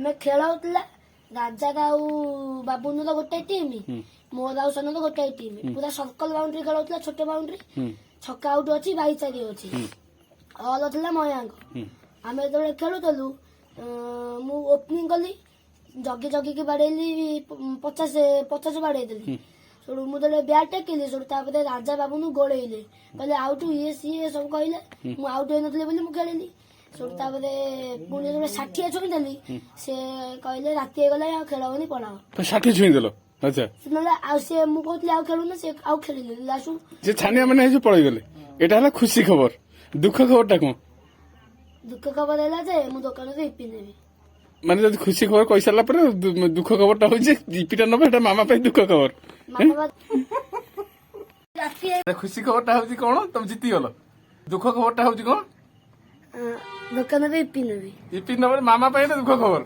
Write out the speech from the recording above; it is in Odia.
ଆମେ ଖେଳ ହଉଥିଲା ରାଜା ଆଉ ବାବୁନର ଗୋଟେ ଟିମ୍ ମୋର ଆଉ ସନର ଗୋଟେ ଟିମ୍ ପୁରା ସର୍କଲ ବାଉଣ୍ଡ୍ରି ଖେଳ ହଉଥିଲା ଛୋଟ ବାଉଣ୍ଡ୍ରି ଛକା ଆଉଟ ଅଛି ଭାଇଚାରୀ ଅଛି ଅଲ ଥିଲା ମୟାଙ୍କ ଆମେ ଯେତେବେଳେ ଖେଳୁଥିଲୁ ମୁଁ ଓପନିଂ କଲି ଜଗି ଜଗିକି ବାଡେଇଲି 50 ବାଡେଇଦେଲି ସେଠୁ ମୁଁ ଯେତେବେଳେ ବ୍ୟାଟ୍ ଟେକିଲି ସେଠୁ ତାପରେ ରାଜା ବାବୁନୁ ଗୋଳେଇଲେ କହିଲେ ଆଉଟ ଇଏ ସିଏ ସବୁ କହିଲେ ମୁଁ ଆଉଟ ହେଇନଥିଲି ବୋଲି ମୁଁ ଖେଳିଲି ସେଠୁ ତାପରେ ପୁଣି ଯେତେବେଳେ 60 ଛୁଇଁଦେଲି ସେ କହିଲେ ରାତି ହେଇଗଲା ଆଉ ଖେଳ ହବନି ପଳାଅ 60 ଛୁଇଁଦେଲ ଆଚ୍ଛା ନହେଲେ ଆଉ ସେ ମୁଁ କହୁଥିଲି ଆଉ ଖେଳୁନି ସେ ଆଉ ଖେଳିଲେ ଲାଷ୍ଟୁ ଯେ ଛାନିଆ ମାନେ ହେଇଛୁ ପଳେଇଗଲେ ଏଟା ହେଲା ଖୁସି ଖବର ଦୁଃଖ ଖବରଟା କଣ ଦୁଃଖ ଖବର ହେଲା ଯେ ମୁଁ ଦୋକାନରୁ ଇପି ନେବି ମାନେ ଯଦି ଖୁସି ଖବର କହିସାରିଲା ପରେ ଦୁଃଖ ଖବରଟା ହଉଛି ଇପିଟା ନବ ଏଟା ମାମା ପାଇଁ ଦୁଃଖ ଖବର ରାତି ଖୁସି ଖବରଟା ହଉଛି କଣ ତମେ ଜିତିଗଲ ଦୁଃଖ ଖବରଟା ହଉଛି କଣ ଦୋକାନରେ ଇପି ନେବି ଇପି ନବ ମାମା ପାଇଁ ଏଟା ଦୁଃଖ ଖବର